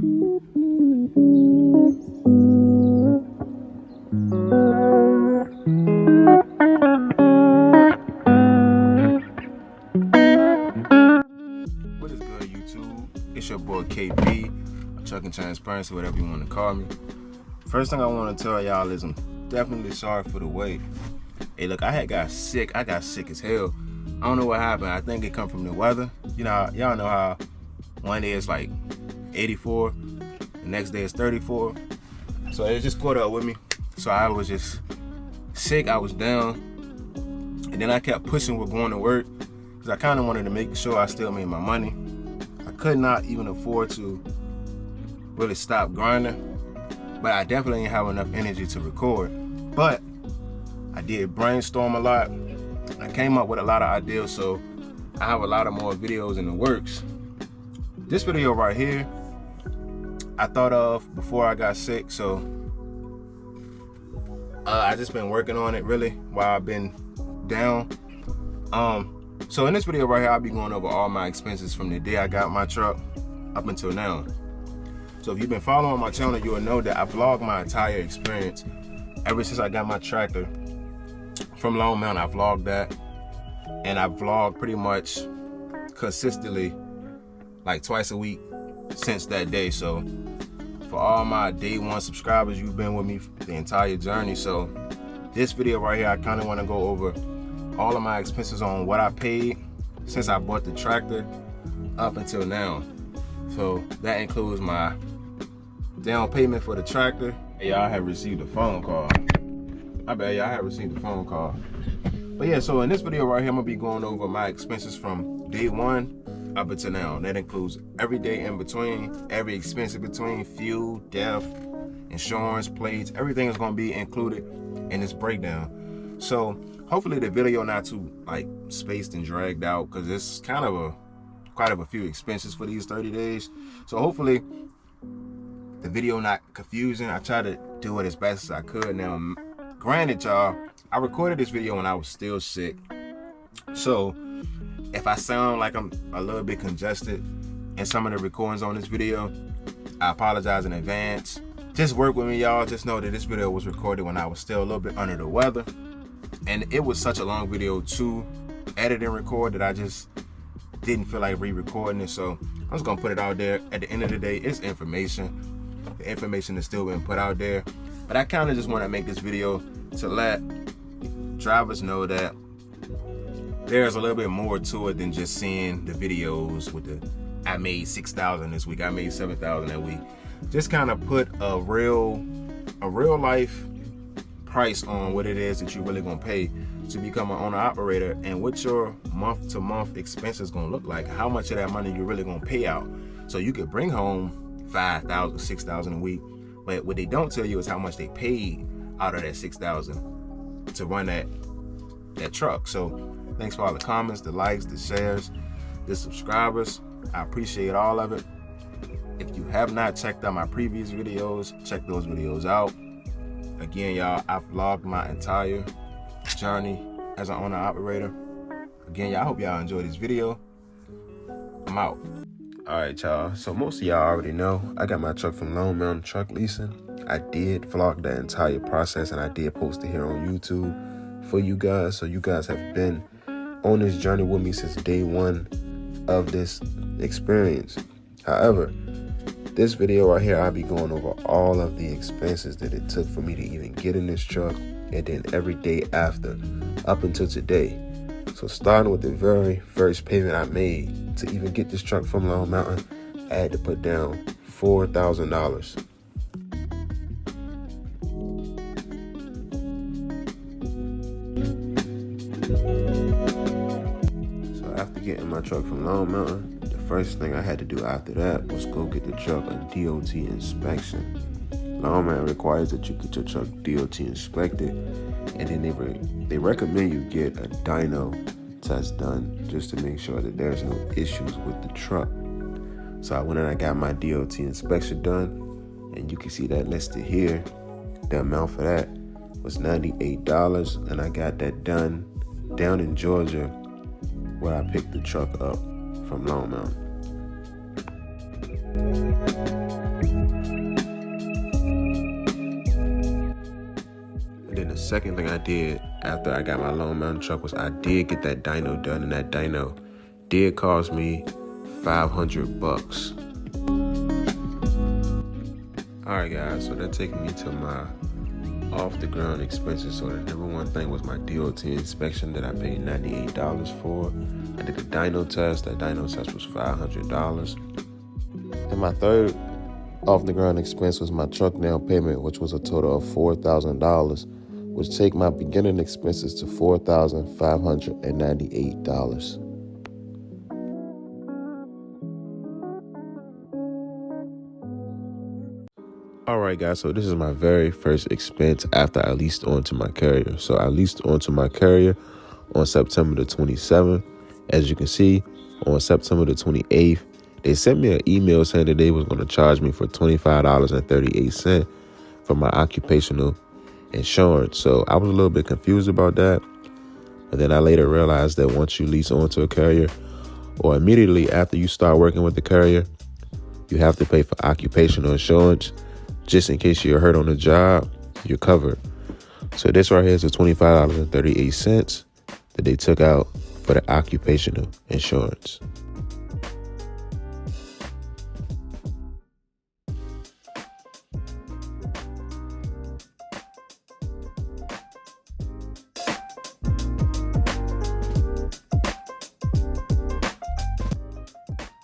What is good, YouTube? It's your boy KB, Trucking Transparency, whatever you want to call me. First thing I want to tell y'all is I'm definitely sorry for the wait. Hey, look, I got sick. I got sick as hell. I don't know what happened. I think it come from the weather. You know, y'all know how one day it's like 84, the next day it's 34. So it just caught up with me. So I was just sick. I was down, and then I kept pushing with going to work because I kind of wanted to make sure I still made my money. I could not even afford to really stop grinding, but I definitely didn't have enough energy to record. But I did brainstorm a lot. I came up with a lot of ideas, so I have a lot of more videos in the works. This video right here, I thought of before I got sick, so I just been working on it really while I've been down. So in this video right here, I'll be going over all my expenses from the day I got my truck up until now. So if you've been following my channel, you will know that I vlogged my entire experience ever since I got my tractor from Long Mountain. I vlogged that, and I vlogged pretty much consistently like twice a week since that day. So for all my day one subscribers, you've been with me the entire journey. So this video right here, I kind of want to go over all of my expenses on what I paid since I bought the tractor up until now. So that includes my down payment for the tractor. Hey, y'all have received a phone call. I bet y'all have received a phone call. But yeah, so in this video right here, I'm gonna be going over my expenses from day one up until now. That includes every day in between, every expense in between, fuel, death, insurance, plates, everything is gonna be included in this breakdown. So hopefully the video not too like spaced and dragged out, because it's kind of quite a few expenses for these 30 days. So hopefully the video not confusing. I try to do it as best as I could. Now, granted, y'all, I recorded this video when I was still sick. So if I sound like I'm a little bit congested in some of the recordings on this video, I apologize in advance. Just work with me, y'all. Just know that this video was recorded when I was still a little bit under the weather. And it was such a long video to edit and record that I just didn't feel like re-recording it. So I'm just gonna put it out there. At the end of the day, it's information. The information is still being put out there. But I kind of just want to make this video to let drivers know that there's a little bit more to it than just seeing the videos with the I made 6,000 this week, I made 7,000 that week. Just kind of put a real life price on what it is that you're really gonna pay to become an owner operator, and what your month to month expenses gonna look like, how much of that money you're really gonna pay out. So you could bring home 5,000, 6,000 a week, but what they don't tell you is how much they paid out of that 6,000 to run that truck. So thanks for all the comments, the likes, the shares, the subscribers. I appreciate all of it. If you have not checked out my previous videos, check those videos out. Again, y'all, I vlogged my entire journey as an owner operator. Again, y'all, I hope y'all enjoy this video. I'm out. All right, y'all. So most of y'all already know I got my truck from Long Mountain Truck Leasing. I did vlog that entire process, and I did post it here on YouTube for you guys. So you guys have been on this journey with me since day one of this experience. However, this video right here, I'll be going over all of the expenses that it took for me to even get in this truck, and then every day after, up until today. So starting with the very first payment I made to even get this truck from Long Mountain, I had to put down $4,000. So after getting my truck from Long Mountain, the first thing I had to do after that was go get the truck a DOT inspection. Long Mountain requires that you get your truck DOT inspected, and then they recommend you get a dyno test done just to make sure that there's no issues with the truck. So I went and I got my DOT inspection done, and you can see that listed here. The amount for that was $98, and I got that done down in Georgia where I picked the truck up from Long Mountain. second thing I did after I got my loan mountain truck was I did get that dyno done, and that dyno did cost me $500. All right, guys, so that's taking me to my off the ground expenses. So the number one thing was my DOT inspection that I paid $98 for. I did the dyno test. That dyno test was $500. And my third off the ground expense was my truck down payment, which was a total of $4,000, which take my beginning expenses to $4,598. All right, guys, so this is my very first expense after I leased onto my carrier. So I leased onto my carrier on September the 27th. As you can see, on September the 28th, they sent me an email saying that they was going to charge me for $25.38 for my occupational insurance. So I was a little bit confused about that. But then I later realized that once you lease onto a carrier, or immediately after you start working with the carrier, you have to pay for occupational insurance. Just in case you're hurt on the job, you're covered. So this right here is the $25.38 that they took out for the occupational insurance.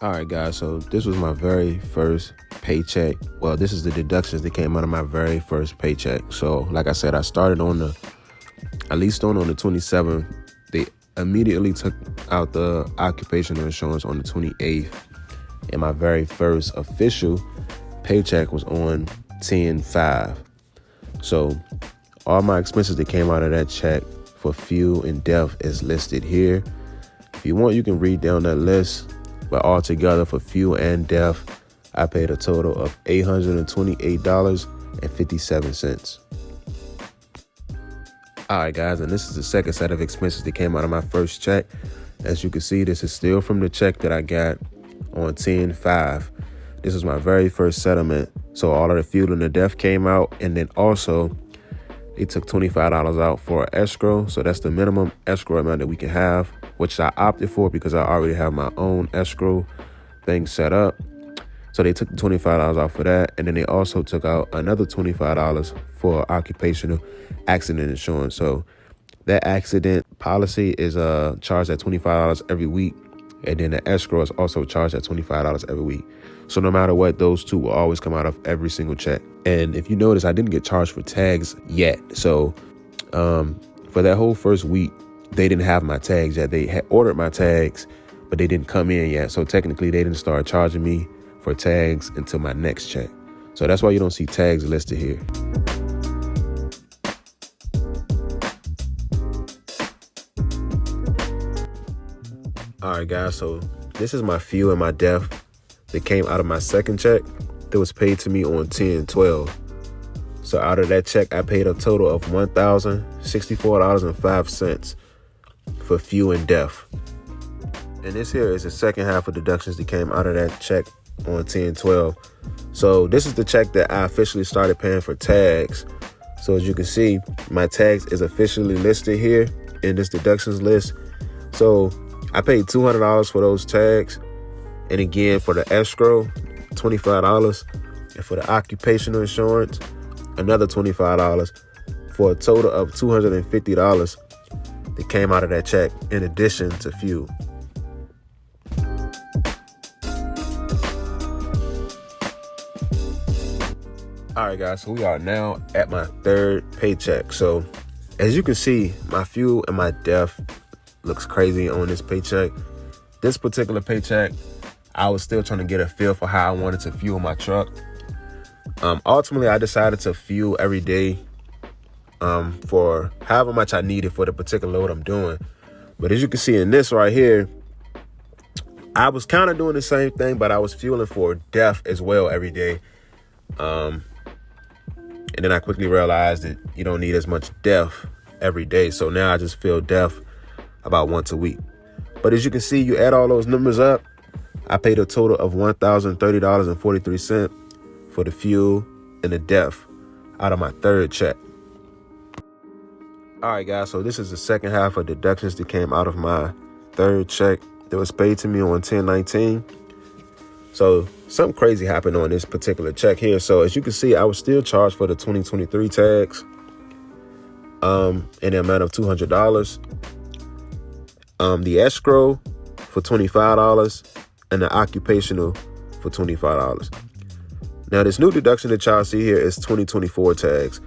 All right, guys, so this was my very first paycheck. Well, this is the deductions that came out of my very first paycheck. So like I said, I leased on the 27th. They immediately took out the occupational insurance on the 28th. And my very first official paycheck was on 10/5. So all my expenses that came out of that check for fuel and death is listed here. If you want, you can read down that list. But altogether for fuel and death, I paid a total of $828.57. All right, guys, and this is the second set of expenses that came out of my first check. As you can see, this is still from the check that I got on 10/5. This is my very first settlement. So all of the fuel and the death came out. And then also, they took $25 out for escrow. So that's the minimum escrow amount that we can have, which I opted for because I already have my own escrow thing set up. So they took the $25 out for that. And then they also took out another $25 for occupational accident insurance. So that accident policy is charged at $25 every week. And then the escrow is also charged at $25 every week. So no matter what, those two will always come out of every single check. And if you notice, I didn't get charged for tags yet. So for that whole first week, they didn't have my tags yet. They had ordered my tags, but they didn't come in yet. So technically, they didn't start charging me for tags until my next check. So that's why you don't see tags listed here. All right, guys, so this is my fuel and my death that came out of my second check that was paid to me on 10/12. So out of that check, I paid a total of $1,064.05 for fuel and death. And this here is the second half of deductions that came out of that check on 10/12. So this is the check that I officially started paying for tags. So as you can see, my tags is officially listed here in this deductions list. So I paid $200 for those tags. And again, for the escrow, $25. And for the occupational insurance, another $25, for a total of $250 that came out of that check in addition to fuel. All right, guys, so we are now at my third paycheck. So as you can see, my fuel and my death looks crazy on this paycheck. This particular paycheck, I was still trying to get a feel for how I wanted to fuel my truck. Ultimately, I decided to fuel every day for however much I needed for the particular load I'm doing. But as you can see in this right here, I was kind of doing the same thing, but I was fueling for death as well every day. And then I quickly realized that you don't need as much death every day. So now I just fill death about once a week. But as you can see, you add all those numbers up, I paid a total of $1,030.43 for the fuel and the death out of my third check. All right, guys, so this is the second half of deductions that came out of my third check that was paid to me on 10/19. So something crazy happened on this particular check here. So as you can see, I was still charged for the 2023 tags in the amount of $200. The escrow for $25 and the occupational for $25. Now, this new deduction that y'all see here is 2024 tags.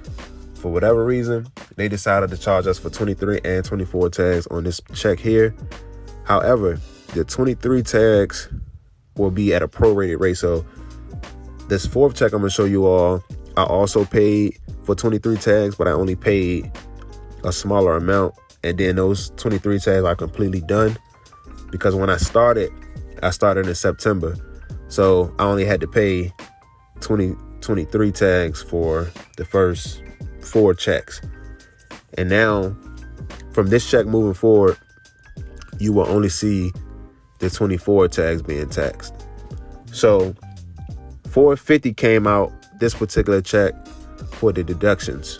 For whatever reason, they decided to charge us for 23 and 24 tags on this check here. However, the 23 tags will be at a prorated rate. So this fourth check I'm going to show you all, I also paid for 23 tags, but I only paid a smaller amount. And then those 23 tags are completely done because when I started in September. So I only had to pay 23 tags for the first 4 checks. And now from this check moving forward, you will only see the 24 tags being taxed. So $450 came out this particular check for the deductions.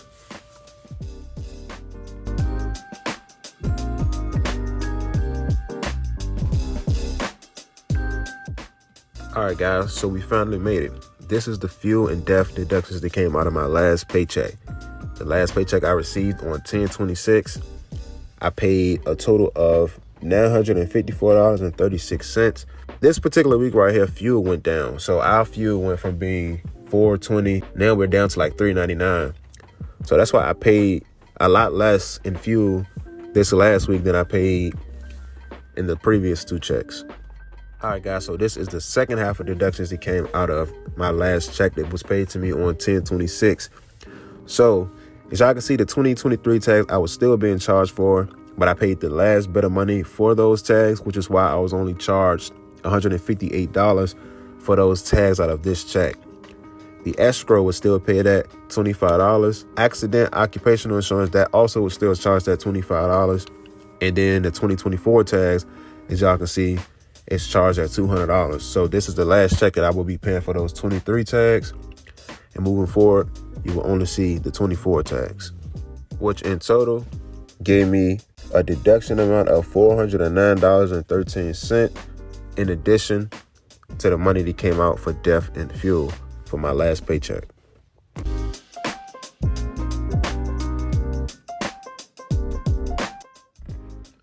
All right, guys, so we finally made it. This is the fuel and death deductions that came out of my last paycheck. The last paycheck I received on 10/26, I paid a total of $954.36. This particular week right here, fuel went down. So our fuel went from being $4.20, now we're down to like $3.99. So that's why I paid a lot less in fuel this last week than I paid in the previous 2 checks. All right, guys, so this is the second half of deductions that came out of my last check that was paid to me on 10/26. So as y'all can see, the 2023 tags I was still being charged for, but I paid the last bit of money for those tags, which is why I was only charged $158 for those tags out of this check. The escrow was still paid at $25. Accident occupational insurance, that also was still charged at $25. And then the 2024 tags, as y'all can see, it's charged at $200. So this is the last check that I will be paying for those 23 tags. And moving forward, you will only see the 24 tags, which in total gave me a deduction amount of $409.13 in addition to the money that came out for death and fuel for my last paycheck.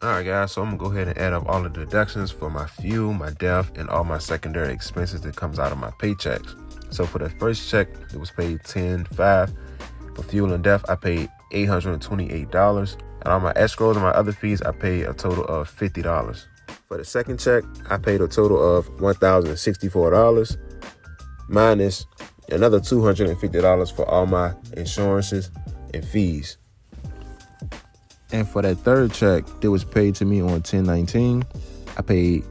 All right, guys, so I'm gonna go ahead and add up all the deductions for my fuel, my death, and all my secondary expenses that comes out of my paychecks. So for the first check, it was paid $10.05. For fuel and death, I paid $828. And all my escrows and my other fees, I paid a total of $50. For the second check, I paid a total of $1,064 minus another $250 for all my insurances and fees. And for that third check that was paid to me on 10/19, I paid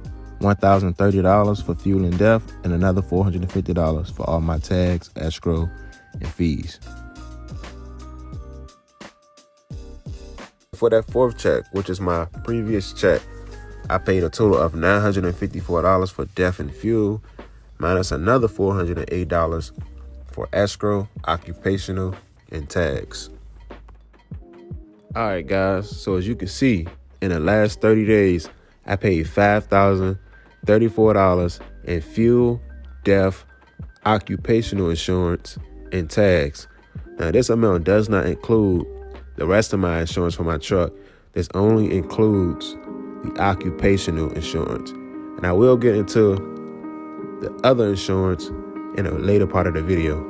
$1,030 for fuel and death and another $450 for all my tags, escrow, and fees. For that fourth check, which is my previous check, I paid a total of $954 for death and fuel, minus another $408 for escrow, occupational, and tags. All right, guys, so as you can see, in the last 30 days, I paid $5,034 in fuel, death, occupational insurance, and tags. Now, this amount does not include the rest of my insurance for my truck. This only includes the occupational insurance. And I will get into the other insurance in a later part of the video.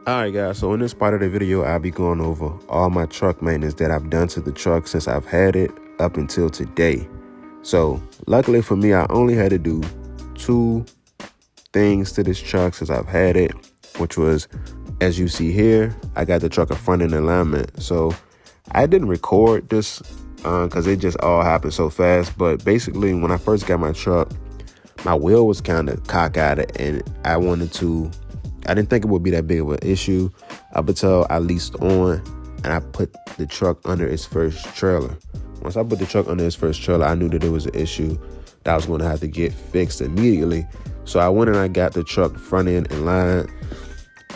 All right, guys, so in this part of the video, I'll be going over all my truck maintenance that I've done to the truck since I've had it up until today. So luckily for me, I only had to do 2 things to this truck since I've had it, which was, as you see here, I got the truck a front end alignment. So I didn't record this because it just all happened so fast. But basically, when I first got my truck, my wheel was kind of cockeyed, and I didn't think it would be that big of an issue up until I leased on and I put the truck under its first trailer. Once I put the truck under its first trailer, I knew that there was an issue that I was going to have to get fixed immediately. So I went and I got the truck front end in line,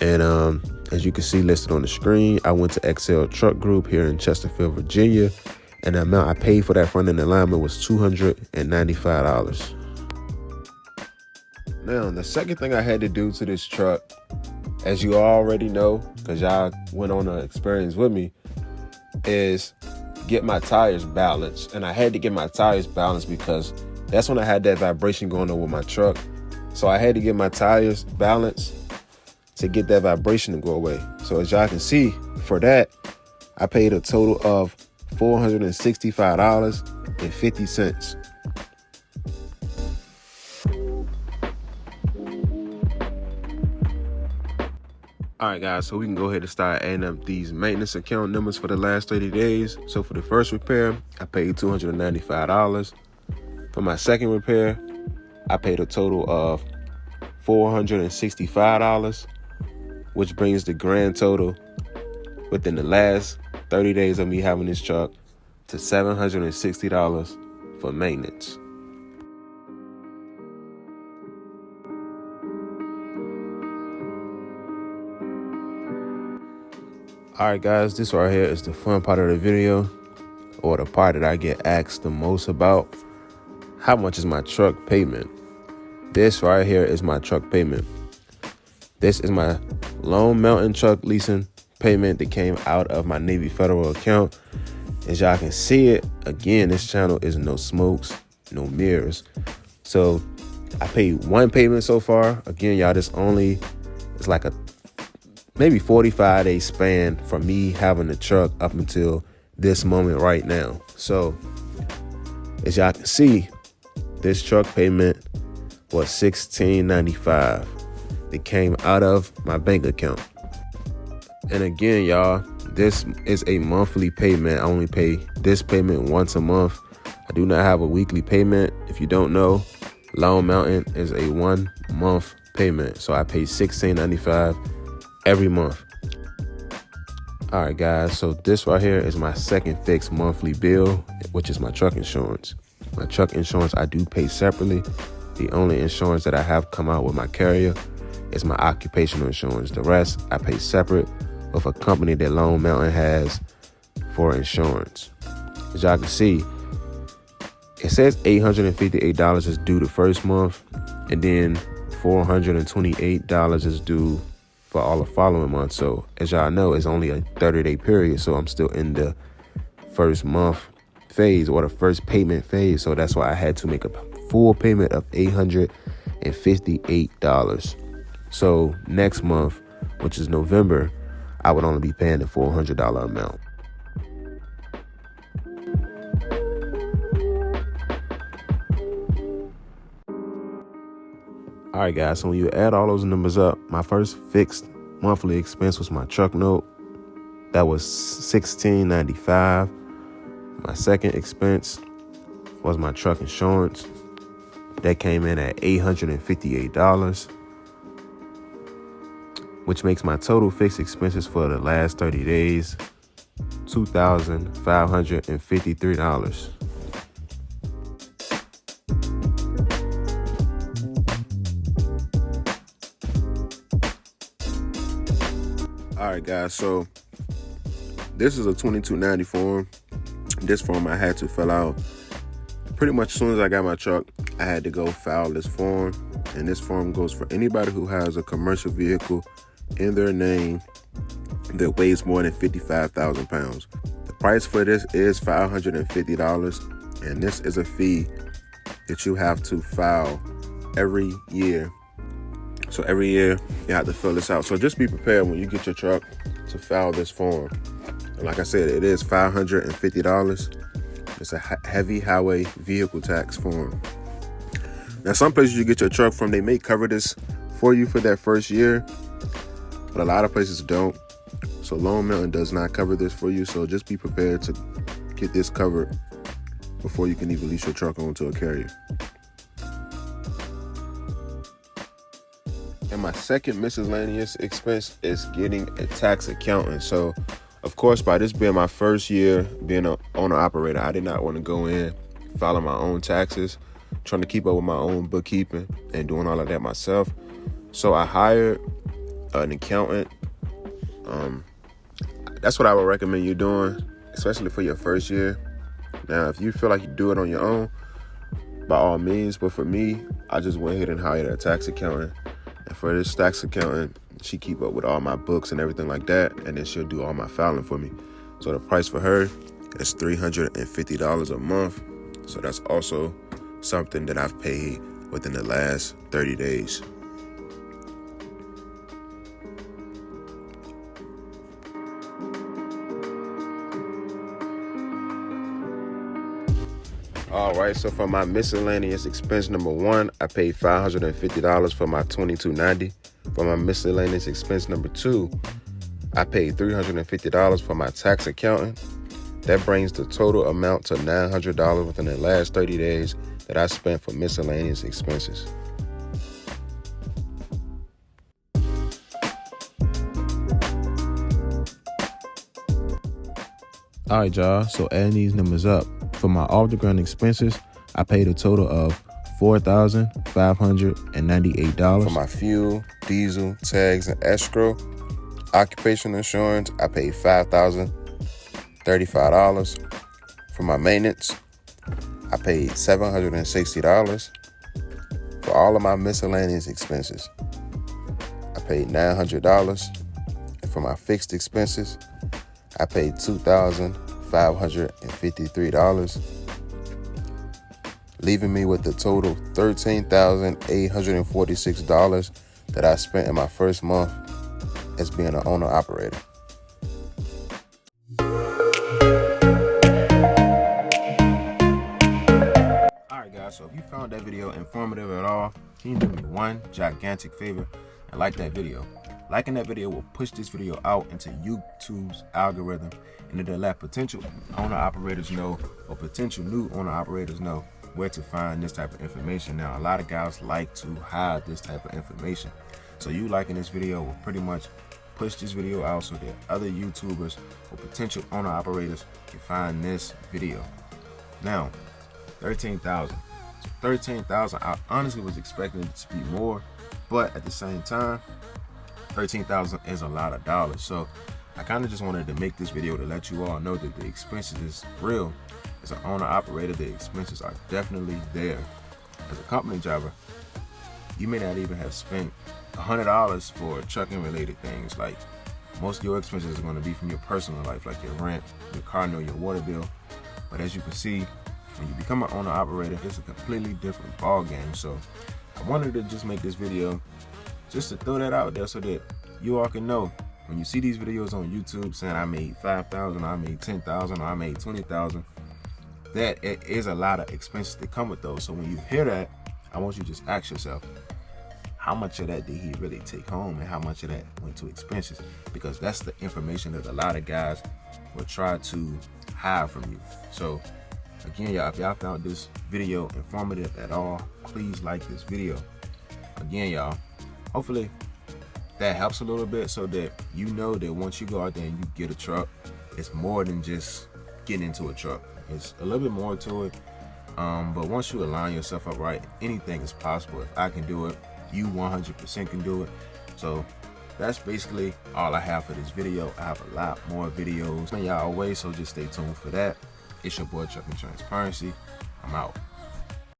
And as you can see listed on the screen, I went to XL Truck Group here in Chesterfield, Virginia, and the amount I paid for that front end alignment was $295. Now, the second thing I had to do to this truck, as you already know, because y'all went on an experience with me, is get my tires balanced. And I had to get my tires balanced because that's when I had that vibration going on with my truck. So I had to get my tires balanced to get that vibration to go away. So as y'all can see, for that, I paid a total of $465.50. All right, guys, so we can go ahead and start adding up these maintenance account numbers for the last 30 days. So for the first repair, I paid $295. For my second repair, I paid a total of $465, which brings the grand total within the last 30 days of me having this truck to $760 for maintenance. All right, guys, this right here is the fun part of the video, or the part that I get asked the most about. How much is my truck payment? This right here is my truck payment. This is my Lone Mountain truck leasing payment that came out of my Navy Federal account. As y'all can see it, again, this channel is no smokes, no mirrors. So I paid one payment so far. Again, y'all, it's like a maybe 45-day span from me having the truck up until this moment right now. So as y'all can see, this truck payment was $16.95. It came out of my bank account. And again, y'all, this is a monthly payment. I only pay this payment once a month. I do not have a weekly payment. If you don't know, Lone Mountain is a 1 month payment. So I pay $16.95 every month. All right, guys, so this right here is my second fixed monthly bill, which is my truck insurance. My truck insurance I do pay separately. The only insurance that I have come out with my carrier is my occupational insurance. The rest I pay separate with a company that Lone Mountain has for insurance. As y'all can see, it says $858 is due the first month, and then $428 is due for all the following months. So as y'all know, it's only a 30-day period, so I'm still in the first month phase, or the first payment phase. So that's why I had to make a full payment of $858. So next month, which is November, I would only be paying the $400 amount. All right, guys, so when you add all those numbers up, my first fixed monthly expense was my truck note. That was $16.95. My second expense was my truck insurance. That came in at $858, which makes my total fixed expenses for the last 30 days $2,553. All right, guys, so this is a 2290 form. This form I had to fill out pretty much as soon as I got my truck. I had to go file this form, and this form goes for anybody who has a commercial vehicle in their name that weighs more than 55,000 pounds. The price for this is $550, and this is a fee that you have to file every year. So every year you have to fill this out. So just be prepared when you get your truck to file this form. And like I said, it is $550. It's a heavy highway vehicle tax form. Now, some places you get your truck from, they may cover this for you for that first year, but a lot of places don't. So Lone Mountain does not cover this for you. So just be prepared to get this covered before you can even lease your truck onto a carrier. And my second miscellaneous expense is getting a tax accountant. So, of course, by this being my first year being an owner-operator, I did not want to go in filing my own taxes, trying to keep up with my own bookkeeping and doing all of that myself. So I hired an accountant. That's what I would recommend you doing, especially for your first year. Now, if you feel like you do it on your own, by all means. But for me, I just went ahead and hired a tax accountant. And for this tax accountant, she keep up with all my books and everything like that. And then she'll do all my filing for me. So the price for her is $350 a month. So that's also something that I've paid within the last 30 days. All right, so for my miscellaneous expense number 1, I paid $550 for my $22.90. For my miscellaneous expense number 2, I paid $350 for my tax accountant. That brings the total amount to $900 within the last 30 days that I spent for miscellaneous expenses. All right, y'all, so adding these numbers up. For my off-the-ground expenses, I paid a total of $4,598. For my fuel, diesel, tags, and escrow, occupational insurance, I paid $5,035. For my maintenance, I paid $760. For all of my miscellaneous expenses, I paid $900. And for my fixed expenses, I paid $2,553, leaving me with a total $13,846 that I spent in my first month as being an owner-operator. Alright guys, so if you found that video informative at all, can you do me one gigantic favor and like that video? Liking that video will push this video out into YouTube's algorithm, and it'll let potential owner-operators know, or potential new owner-operators know, where to find this type of information. Now, a lot of guys like to hide this type of information. So you liking this video will pretty much push this video out so that other YouTubers or potential owner-operators can find this video. Now, 13,000. So 13,000, I honestly was expecting it to be more, but at the same time, 13,000 is a lot of dollars. So I kind of just wanted to make this video to let you all know that the expenses is real. As an owner operator, the expenses are definitely there. As a company driver, you may not even have spent $100 for trucking related things. Like, most of your expenses are going to be from your personal life, like your rent, your car note, your water bill. But as you can see, when you become an owner operator, it's a completely different ball game. So I wanted to just make this video just to throw that out there so that you all can know, when you see these videos on YouTube saying I made 5,000, I made 10,000, or I made 20,000, that it is a lot of expenses that come with those. So when you hear that, I want you to just ask yourself, how much of that did he really take home, and how much of that went to expenses? Because that's the information that a lot of guys will try to hide from you. So again, y'all, if y'all found this video informative at all, please like this video. Again, y'all, hopefully that helps a little bit, so that you know that once you go out there and you get a truck, it's more than just getting into a truck. It's a little bit more to it. But once you align yourself up right, anything is possible. If I can do it, you 100% can do it. So that's basically all I have for this video. I have a lot more videos on y'all away, so just stay tuned for that. It's your boy, Trucking Transparency. I'm out.